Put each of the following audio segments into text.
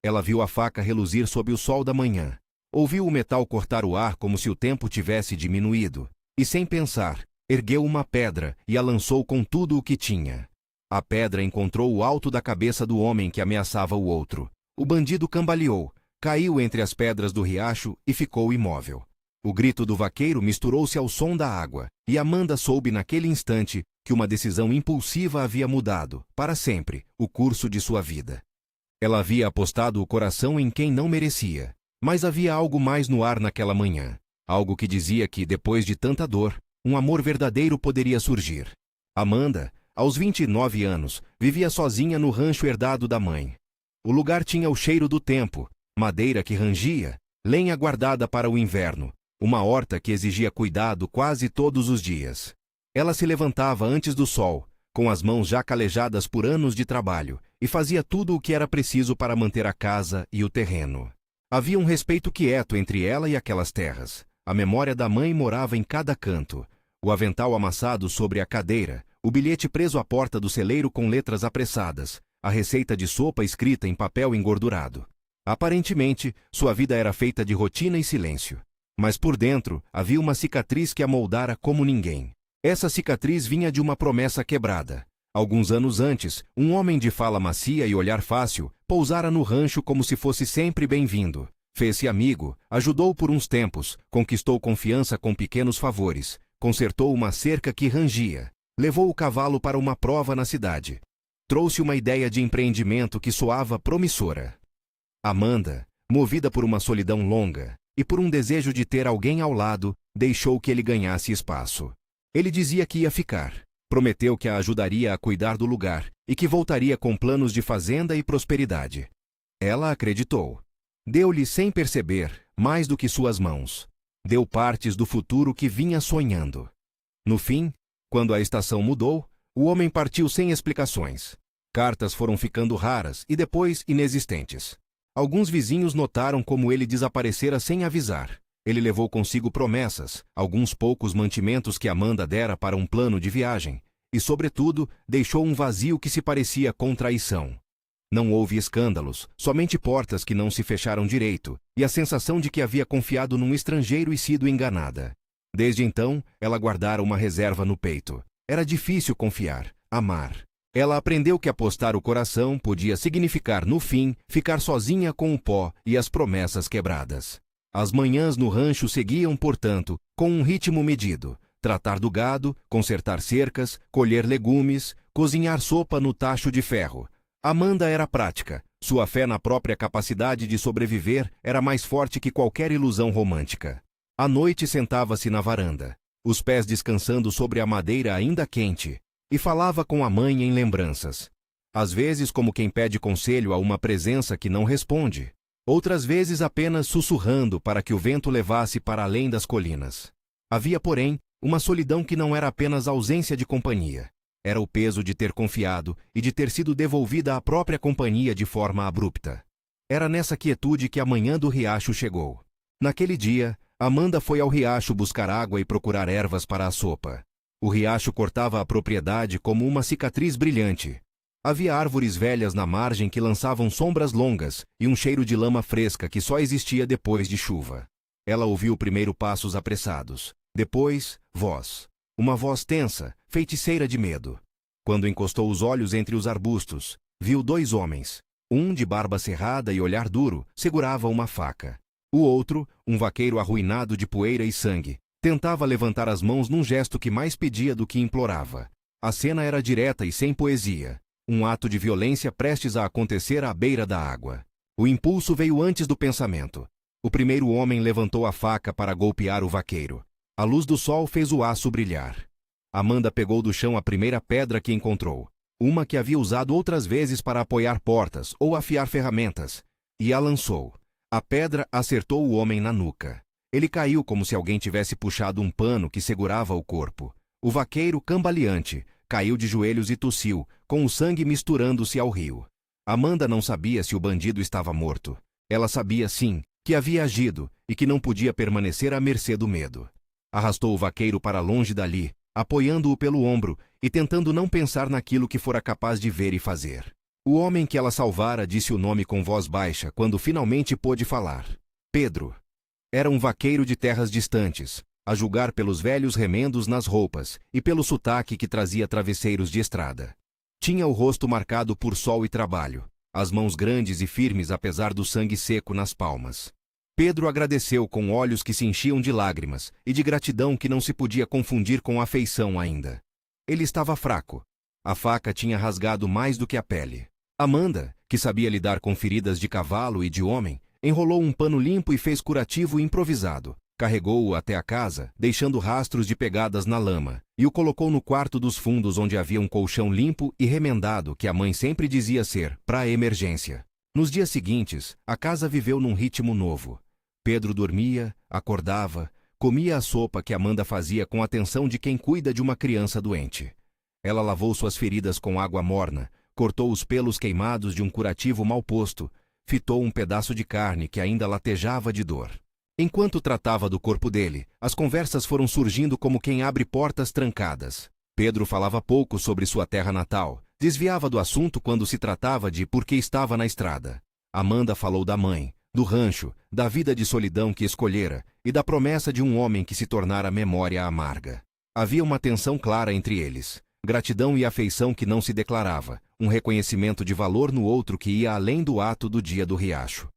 Ela viu a faca reluzir sob o sol da manhã. Ouviu o metal cortar o ar como se o tempo tivesse diminuído. E sem pensar, ergueu uma pedra e a lançou com tudo o que tinha. A pedra encontrou o alto da cabeça do homem que ameaçava o outro. O bandido cambaleou, caiu entre as pedras do riacho e ficou imóvel. O grito do vaqueiro misturou-se ao som da água, e Amanda soube naquele instante que uma decisão impulsiva havia mudado, para sempre, o curso de sua vida. Ela havia apostado o coração em quem não merecia, mas havia algo mais no ar naquela manhã, algo que dizia que, depois de tanta dor, um amor verdadeiro poderia surgir. Amanda, aos 29 anos, vivia sozinha no rancho herdado da mãe. O lugar tinha o cheiro do tempo, madeira que rangia, lenha guardada para o inverno, uma horta que exigia cuidado quase todos os dias. Ela se levantava antes do sol, com as mãos já calejadas por anos de trabalho, e fazia tudo o que era preciso para manter a casa e o terreno. Havia um respeito quieto entre ela e aquelas terras. A memória da mãe morava em cada canto. O avental amassado sobre a cadeira, o bilhete preso à porta do celeiro com letras apressadas, a receita de sopa escrita em papel engordurado. Aparentemente, sua vida era feita de rotina e silêncio. Mas por dentro, havia uma cicatriz que a moldara como ninguém. Essa cicatriz vinha de uma promessa quebrada. Alguns anos antes, um homem de fala macia e olhar fácil pousara no rancho como se fosse sempre bem-vindo. Fez-se amigo, ajudou por uns tempos, conquistou confiança com pequenos favores, consertou uma cerca que rangia, levou o cavalo para uma prova na cidade. Trouxe uma ideia de empreendimento que soava promissora. Amanda, movida por uma solidão longa e por um desejo de ter alguém ao lado, deixou que ele ganhasse espaço. Ele dizia que ia ficar. Prometeu que a ajudaria a cuidar do lugar e que voltaria com planos de fazenda e prosperidade. Ela acreditou. Deu-lhe, sem perceber, mais do que suas mãos. Deu partes do futuro que vinha sonhando. No fim, quando a estação mudou, o homem partiu sem explicações. Cartas foram ficando raras e depois inexistentes. Alguns vizinhos notaram como ele desaparecera sem avisar. Ele levou consigo promessas, alguns poucos mantimentos que Amanda dera para um plano de viagem, e, sobretudo, deixou um vazio que se parecia com traição. Não houve escândalos, somente portas que não se fecharam direito, e a sensação de que havia confiado num estrangeiro e sido enganada. Desde então, ela guardara uma reserva no peito. Era difícil confiar, amar. Ela aprendeu que apostar o coração podia significar, no fim, ficar sozinha com o pó e as promessas quebradas. As manhãs no rancho seguiam, portanto, com um ritmo medido. Tratar do gado, consertar cercas, colher legumes, cozinhar sopa no tacho de ferro. Amanda era prática. Sua fé na própria capacidade de sobreviver era mais forte que qualquer ilusão romântica. À noite sentava-se na varanda, os pés descansando sobre a madeira ainda quente, e falava com a mãe em lembranças. Às vezes como quem pede conselho a uma presença que não responde. Outras vezes apenas sussurrando para que o vento levasse para além das colinas. Havia, porém, uma solidão que não era apenas ausência de companhia. Era o peso de ter confiado e de ter sido devolvida à própria companhia de forma abrupta. Era nessa quietude que a manhã do riacho chegou. Naquele dia, Amanda foi ao riacho buscar água e procurar ervas para a sopa. O riacho cortava a propriedade como uma cicatriz brilhante. Havia árvores velhas na margem que lançavam sombras longas e um cheiro de lama fresca que só existia depois de chuva. Ela ouviu primeiro passos apressados. Depois, voz. Uma voz tensa, feiticeira de medo. Quando encostou os olhos entre os arbustos, viu dois homens. Um, de barba cerrada e olhar duro, segurava uma faca. O outro, um vaqueiro arruinado de poeira e sangue, tentava levantar as mãos num gesto que mais pedia do que implorava. A cena era direta e sem poesia. Um ato de violência prestes a acontecer à beira da água. O impulso veio antes do pensamento. O primeiro homem levantou a faca para golpear o vaqueiro. A luz do sol fez o aço brilhar. Amanda pegou do chão a primeira pedra que encontrou, uma que havia usado outras vezes para apoiar portas ou afiar ferramentas, e a lançou. A pedra acertou o homem na nuca. Ele caiu como se alguém tivesse puxado um pano que segurava o corpo. O vaqueiro, cambaleante, caiu de joelhos e tossiu, com o sangue misturando-se ao rio. Amanda não sabia se o bandido estava morto. Ela sabia, sim, que havia agido e que não podia permanecer à mercê do medo. Arrastou o vaqueiro para longe dali, apoiando-o pelo ombro e tentando não pensar naquilo que fora capaz de ver e fazer. O homem que ela salvara disse o nome com voz baixa quando finalmente pôde falar. Pedro. Era um vaqueiro de terras distantes, a julgar pelos velhos remendos nas roupas e pelo sotaque que trazia travesseiros de estrada. Tinha o rosto marcado por sol e trabalho, as mãos grandes e firmes apesar do sangue seco nas palmas. Pedro agradeceu com olhos que se enchiam de lágrimas e de gratidão que não se podia confundir com afeição ainda. Ele estava fraco. A faca tinha rasgado mais do que a pele. Amanda, que sabia lidar com feridas de cavalo e de homem, enrolou um pano limpo e fez curativo improvisado. Carregou-o até a casa, deixando rastros de pegadas na lama, e o colocou no quarto dos fundos onde havia um colchão limpo e remendado que a mãe sempre dizia ser para emergência. Nos dias seguintes, a casa viveu num ritmo novo. Pedro dormia, acordava, comia a sopa que Amanda fazia com a atenção de quem cuida de uma criança doente. Ela lavou suas feridas com água morna, cortou os pelos queimados de um curativo mal posto, fitou um pedaço de carne que ainda latejava de dor. Enquanto tratava do corpo dele, as conversas foram surgindo como quem abre portas trancadas. Pedro falava pouco sobre sua terra natal, desviava do assunto quando se tratava de por que estava na estrada. Amanda falou da mãe, do rancho, da vida de solidão que escolhera e da promessa de um homem que se tornara memória amarga. Havia uma tensão clara entre eles, gratidão e afeição que não se declarava, um reconhecimento de valor no outro que ia além do ato do dia do riacho.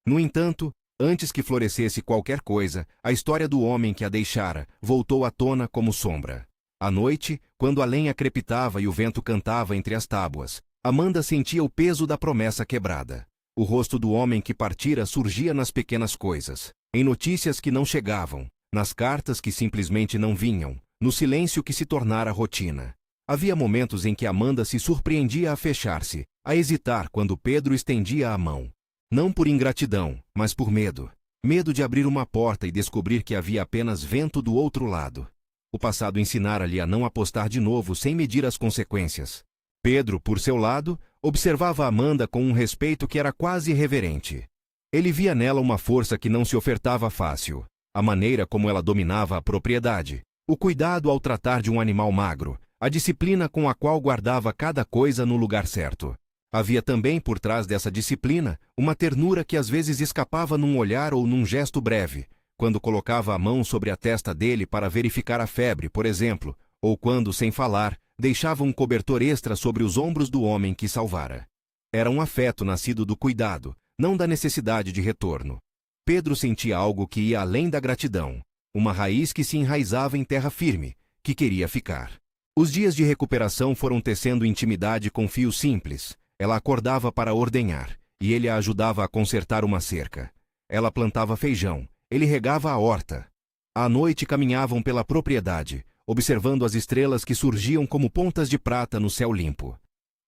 No entanto, antes que florescesse qualquer coisa, a história do homem que a deixara voltou à tona como sombra. À noite, quando a lenha crepitava e o vento cantava entre as tábuas, Amanda sentia o peso da promessa quebrada. O rosto do homem que partira surgia nas pequenas coisas, em notícias que não chegavam, nas cartas que simplesmente não vinham, no silêncio que se tornara rotina. Havia momentos em que Amanda se surpreendia a fechar-se, a hesitar quando Pedro estendia a mão. Não por ingratidão, mas por medo. Medo de abrir uma porta e descobrir que havia apenas vento do outro lado. O passado ensinara-lhe a não apostar de novo sem medir as consequências. Pedro, por seu lado, observava Amanda com um respeito que era quase reverente. Ele via nela uma força que não se ofertava fácil. A maneira como ela dominava a propriedade, o cuidado ao tratar de um animal magro, a disciplina com a qual guardava cada coisa no lugar certo. Havia também, por trás dessa disciplina, uma ternura que às vezes escapava num olhar ou num gesto breve, quando colocava a mão sobre a testa dele para verificar a febre, por exemplo, ou quando, sem falar, deixava um cobertor extra sobre os ombros do homem que salvara. Era um afeto nascido do cuidado, não da necessidade de retorno. Pedro sentia algo que ia além da gratidão, uma raiz que se enraizava em terra firme, que queria ficar. Os dias de recuperação foram tecendo intimidade com fios simples. Ela acordava para ordenhar, e ele a ajudava a consertar uma cerca. Ela plantava feijão, ele regava a horta. À noite caminhavam pela propriedade, observando as estrelas que surgiam como pontas de prata no céu limpo.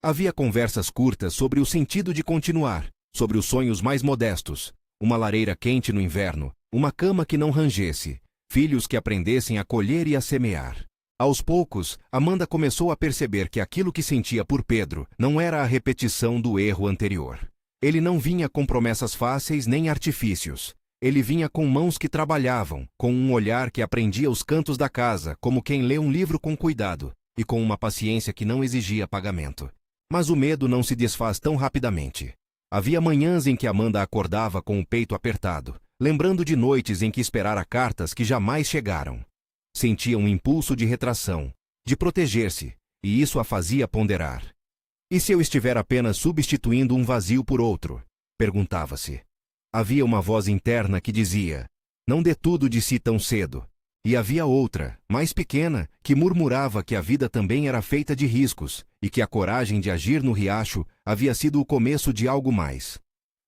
Havia conversas curtas sobre o sentido de continuar, sobre os sonhos mais modestos, uma lareira quente no inverno, uma cama que não rangesse, filhos que aprendessem a colher e a semear. Aos poucos, Amanda começou a perceber que aquilo que sentia por Pedro não era a repetição do erro anterior. Ele não vinha com promessas fáceis nem artifícios. Ele vinha com mãos que trabalhavam, com um olhar que aprendia os cantos da casa, como quem lê um livro com cuidado, e com uma paciência que não exigia pagamento. Mas o medo não se desfaz tão rapidamente. Havia manhãs em que Amanda acordava com o peito apertado, lembrando de noites em que esperara cartas que jamais chegaram. Sentia um impulso de retração, de proteger-se, e isso a fazia ponderar. E se eu estiver apenas substituindo um vazio por outro? Perguntava-se. Havia uma voz interna que dizia, não dê tudo de si tão cedo. E havia outra, mais pequena, que murmurava que a vida também era feita de riscos, e que a coragem de agir no riacho havia sido o começo de algo mais.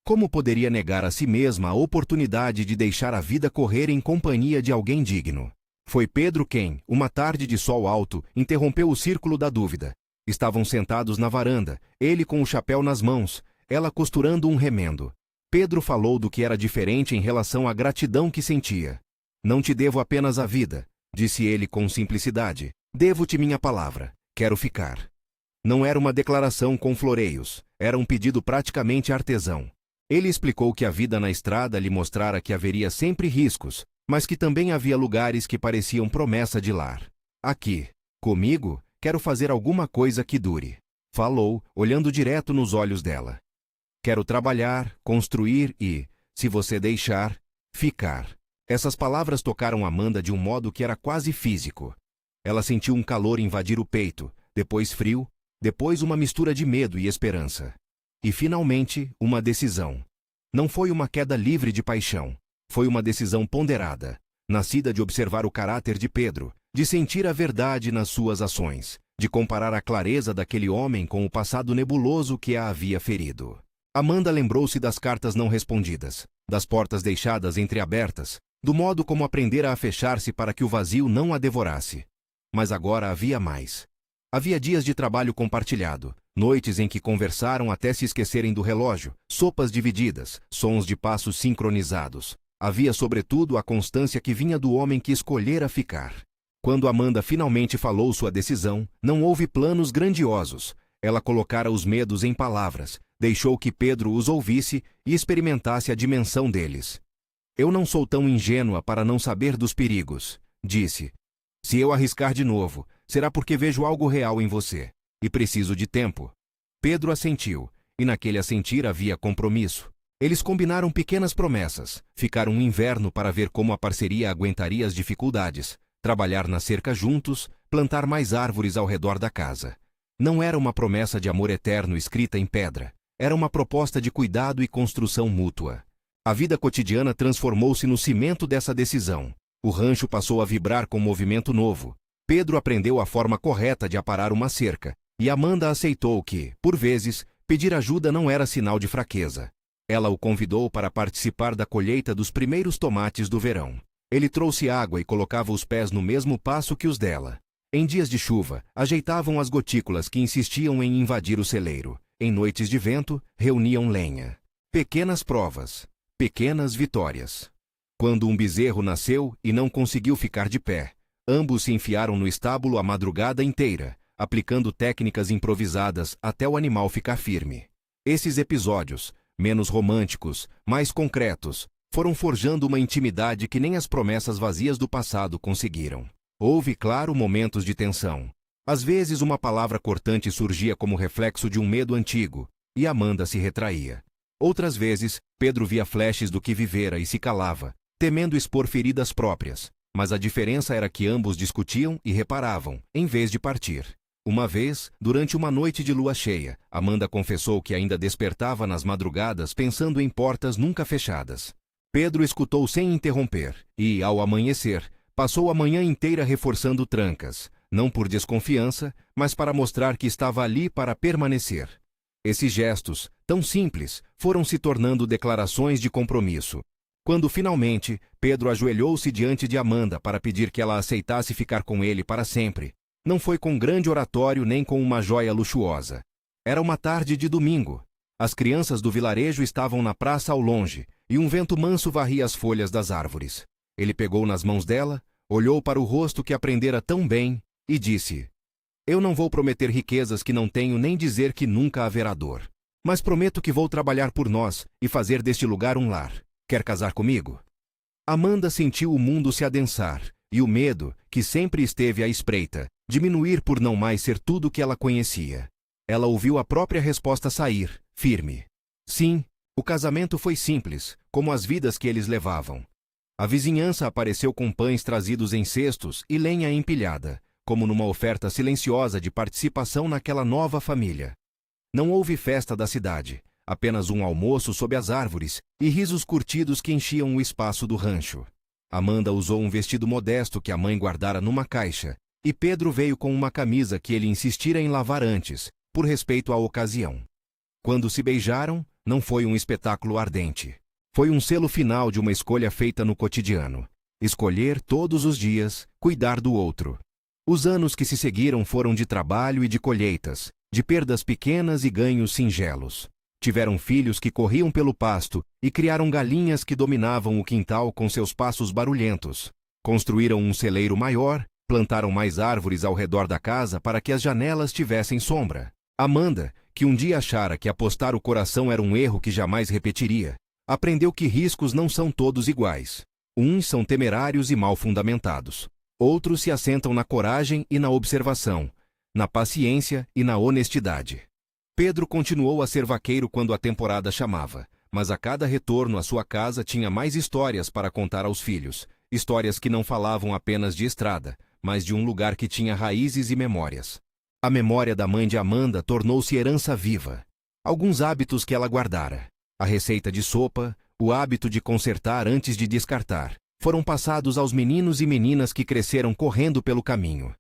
Como poderia negar a si mesma a oportunidade de deixar a vida correr em companhia de alguém digno? Foi Pedro quem, uma tarde de sol alto, interrompeu o círculo da dúvida. Estavam sentados na varanda, ele com o chapéu nas mãos, ela costurando um remendo. Pedro falou do que era diferente em relação à gratidão que sentia. Não te devo apenas a vida, disse ele com simplicidade. Devo-te minha palavra. Quero ficar. Não era uma declaração com floreios, era um pedido praticamente artesão. Ele explicou que a vida na estrada lhe mostrara que haveria sempre riscos, mas que também havia lugares que pareciam promessa de lar. Aqui, comigo, quero fazer alguma coisa que dure. Falou, olhando direto nos olhos dela. Quero trabalhar, construir e, se você deixar, ficar. Essas palavras tocaram Amanda de um modo que era quase físico. Ela sentiu um calor invadir o peito, depois frio, depois uma mistura de medo e esperança. E, finalmente, uma decisão. Não foi uma queda livre de paixão. Foi uma decisão ponderada, nascida de observar o caráter de Pedro, de sentir a verdade nas suas ações, de comparar a clareza daquele homem com o passado nebuloso que a havia ferido. Amanda lembrou-se das cartas não respondidas, das portas deixadas entreabertas, do modo como aprendera a fechar-se para que o vazio não a devorasse. Mas agora havia mais. Havia dias de trabalho compartilhado, noites em que conversaram até se esquecerem do relógio, sopas divididas, sons de passos sincronizados. Havia, sobretudo, a constância que vinha do homem que escolhera ficar. Quando Amanda finalmente falou sua decisão, não houve planos grandiosos. Ela colocara os medos em palavras, deixou que Pedro os ouvisse e experimentasse a dimensão deles. Eu não sou tão ingênua para não saber dos perigos, disse. Se eu arriscar de novo, será porque vejo algo real em você, e preciso de tempo. Pedro assentiu, e naquele assentir havia compromisso. Eles combinaram pequenas promessas, ficaram um inverno para ver como a parceria aguentaria as dificuldades, trabalhar na cerca juntos, plantar mais árvores ao redor da casa. Não era uma promessa de amor eterno escrita em pedra, era uma proposta de cuidado e construção mútua. A vida cotidiana transformou-se no cimento dessa decisão. O rancho passou a vibrar com um movimento novo. Pedro aprendeu a forma correta de aparar uma cerca, e Amanda aceitou que, por vezes, pedir ajuda não era sinal de fraqueza. Ela o convidou para participar da colheita dos primeiros tomates do verão. Ele trouxe água e colocava os pés no mesmo passo que os dela. Em dias de chuva, ajeitavam as gotículas que insistiam em invadir o celeiro. Em noites de vento, reuniam lenha. Pequenas provas, pequenas vitórias. Quando um bezerro nasceu e não conseguiu ficar de pé, ambos se enfiaram no estábulo a madrugada inteira, aplicando técnicas improvisadas até o animal ficar firme. Esses episódios, menos românticos, mais concretos, foram forjando uma intimidade que nem as promessas vazias do passado conseguiram. Houve, claro, momentos de tensão. Às vezes uma palavra cortante surgia como reflexo de um medo antigo, e Amanda se retraía. Outras vezes, Pedro via flashes do que vivera e se calava, temendo expor feridas próprias, mas a diferença era que ambos discutiam e reparavam, em vez de partir. Uma vez, durante uma noite de lua cheia, Amanda confessou que ainda despertava nas madrugadas pensando em portas nunca fechadas. Pedro escutou sem interromper e, ao amanhecer, passou a manhã inteira reforçando trancas, não por desconfiança, mas para mostrar que estava ali para permanecer. Esses gestos, tão simples, foram se tornando declarações de compromisso. Quando finalmente, Pedro ajoelhou-se diante de Amanda para pedir que ela aceitasse ficar com ele para sempre, não foi com grande oratório nem com uma joia luxuosa. Era uma tarde de domingo. As crianças do vilarejo estavam na praça ao longe, e um vento manso varria as folhas das árvores. Ele pegou nas mãos dela, olhou para o rosto que aprendera tão bem, e disse: Eu não vou prometer riquezas que não tenho nem dizer que nunca haverá dor. Mas prometo que vou trabalhar por nós e fazer deste lugar um lar. Quer casar comigo? Amanda sentiu o mundo se adensar, e o medo, que sempre esteve à espreita, diminuir por não mais ser tudo o que ela conhecia. Ela ouviu a própria resposta sair, firme. Sim, o casamento foi simples, como as vidas que eles levavam. A vizinhança apareceu com pães trazidos em cestos e lenha empilhada, como numa oferta silenciosa de participação naquela nova família. Não houve festa da cidade, apenas um almoço sob as árvores e risos curtidos que enchiam o espaço do rancho. Amanda usou um vestido modesto que a mãe guardara numa caixa, e Pedro veio com uma camisa que ele insistira em lavar antes, por respeito à ocasião. Quando se beijaram, não foi um espetáculo ardente. Foi um selo final de uma escolha feita no cotidiano. Escolher todos os dias, cuidar do outro. Os anos que se seguiram foram de trabalho e de colheitas, de perdas pequenas e ganhos singelos. Tiveram filhos que corriam pelo pasto e criaram galinhas que dominavam o quintal com seus passos barulhentos. Construíram um celeiro maior, plantaram mais árvores ao redor da casa para que as janelas tivessem sombra. Amanda, que um dia achara que apostar o coração era um erro que jamais repetiria, aprendeu que riscos não são todos iguais. Uns são temerários e mal fundamentados. Outros se assentam na coragem e na observação. na paciência e na honestidade. Pedro continuou a ser vaqueiro quando a temporada chamava, mas a cada retorno à sua casa tinha mais histórias para contar aos filhos, histórias que não falavam apenas de estrada, mas de um lugar que tinha raízes e memórias. A memória da mãe de Amanda tornou-se herança viva. Alguns hábitos que ela guardara, a receita de sopa, o hábito de consertar antes de descartar, foram passados aos meninos e meninas que cresceram correndo pelo caminho.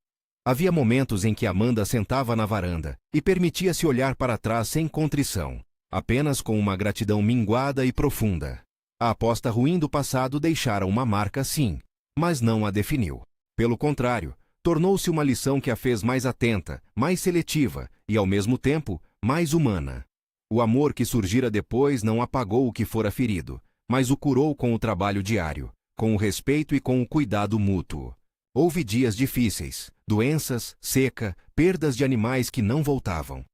Havia momentos em que Amanda sentava na varanda e permitia-se olhar para trás sem contrição, apenas com uma gratidão minguada e profunda. A aposta ruim do passado deixara uma marca, sim, mas não a definiu. Pelo contrário, tornou-se uma lição que a fez mais atenta, mais seletiva e, ao mesmo tempo, mais humana. O amor que surgira depois não apagou o que fora ferido, mas o curou com o trabalho diário, com o respeito e com o cuidado mútuo. Houve dias difíceis, doenças, seca, perdas de animais que não voltavam.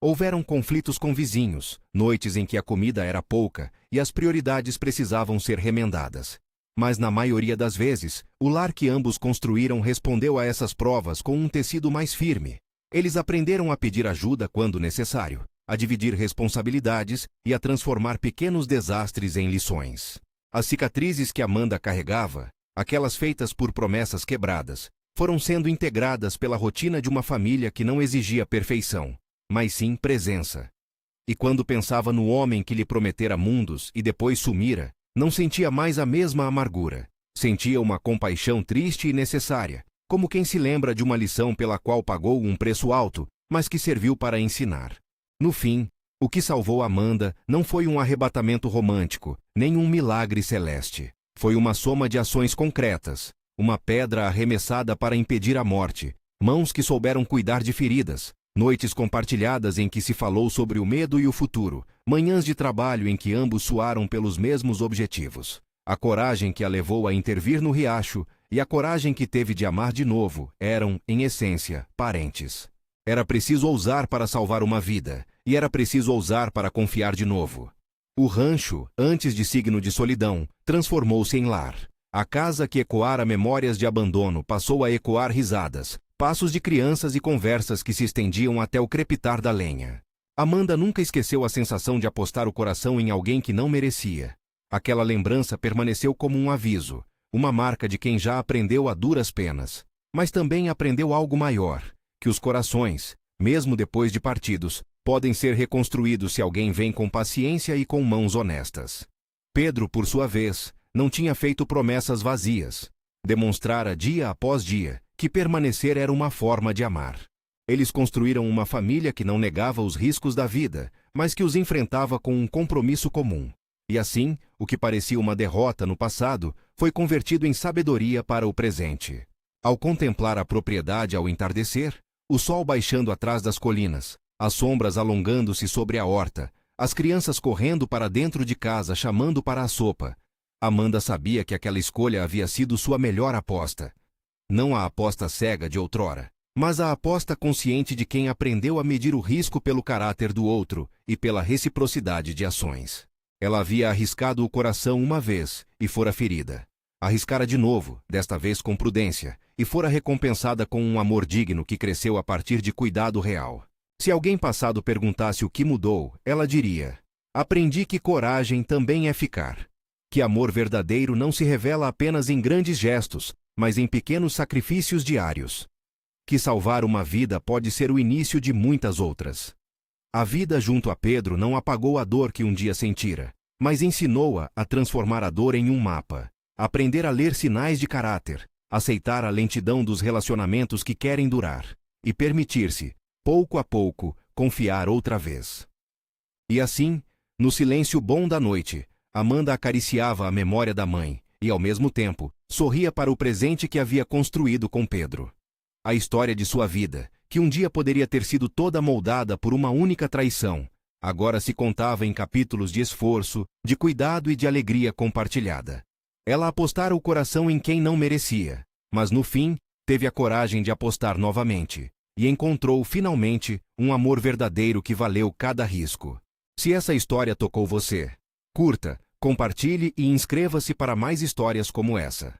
Houveram conflitos com vizinhos, noites em que a comida era pouca e as prioridades precisavam ser remendadas. Mas na maioria das vezes, o lar que ambos construíram respondeu a essas provas com um tecido mais firme. Eles aprenderam a pedir ajuda quando necessário, a dividir responsabilidades e a transformar pequenos desastres em lições. As cicatrizes que Amanda carregava, aquelas feitas por promessas quebradas, foram sendo integradas pela rotina de uma família que não exigia perfeição, mas sim presença. E quando pensava no homem que lhe prometera mundos e depois sumira, não sentia mais a mesma amargura. Sentia uma compaixão triste e necessária, como quem se lembra de uma lição pela qual pagou um preço alto, mas que serviu para ensinar. No fim, o que salvou Amanda não foi um arrebatamento romântico, nem um milagre celeste. Foi uma soma de ações concretas, uma pedra arremessada para impedir a morte, mãos que souberam cuidar de feridas, noites compartilhadas em que se falou sobre o medo e o futuro, manhãs de trabalho em que ambos suaram pelos mesmos objetivos. A coragem que a levou a intervir no riacho e a coragem que teve de amar de novo eram, em essência, parentes. Era preciso ousar para salvar uma vida, e era preciso ousar para confiar de novo. O rancho, antes de signo de solidão, transformou-se em lar. A casa que ecoara memórias de abandono passou a ecoar risadas, passos de crianças e conversas que se estendiam até o crepitar da lenha. Amanda nunca esqueceu a sensação de apostar o coração em alguém que não merecia. Aquela lembrança permaneceu como um aviso, uma marca de quem já aprendeu a duras penas. Mas também aprendeu algo maior, que os corações, mesmo depois de partidos, podem ser reconstruídos se alguém vem com paciência e com mãos honestas. Pedro, por sua vez, não tinha feito promessas vazias. Demonstrara dia após dia que permanecer era uma forma de amar. Eles construíram uma família que não negava os riscos da vida, mas que os enfrentava com um compromisso comum. E assim, o que parecia uma derrota no passado foi convertido em sabedoria para o presente. Ao contemplar a propriedade ao entardecer, o sol baixando atrás das colinas, as sombras alongando-se sobre a horta, as crianças correndo para dentro de casa chamando para a sopa, Amanda sabia que aquela escolha havia sido sua melhor aposta. Não a aposta cega de outrora, mas a aposta consciente de quem aprendeu a medir o risco pelo caráter do outro e pela reciprocidade de ações. Ela havia arriscado o coração uma vez e fora ferida. Arriscara de novo, desta vez com prudência, e fora recompensada com um amor digno que cresceu a partir de cuidado real. Se alguém passado perguntasse o que mudou, ela diria: aprendi que coragem também é ficar. Que amor verdadeiro não se revela apenas em grandes gestos, mas em pequenos sacrifícios diários. Que salvar uma vida pode ser o início de muitas outras. A vida junto a Pedro não apagou a dor que um dia sentira, mas ensinou-a a transformar a dor em um mapa, aprender a ler sinais de caráter, aceitar a lentidão dos relacionamentos que querem durar, e permitir-se, pouco a pouco, confiar outra vez. E assim, no silêncio bom da noite, Amanda acariciava a memória da mãe e, ao mesmo tempo, sorria para o presente que havia construído com Pedro. A história de sua vida, que um dia poderia ter sido toda moldada por uma única traição, agora se contava em capítulos de esforço, de cuidado e de alegria compartilhada. Ela apostara o coração em quem não merecia, mas no fim, teve a coragem de apostar novamente, e encontrou, finalmente, um amor verdadeiro que valeu cada risco. Se essa história tocou você, curta, compartilhe e inscreva-se para mais histórias como essa.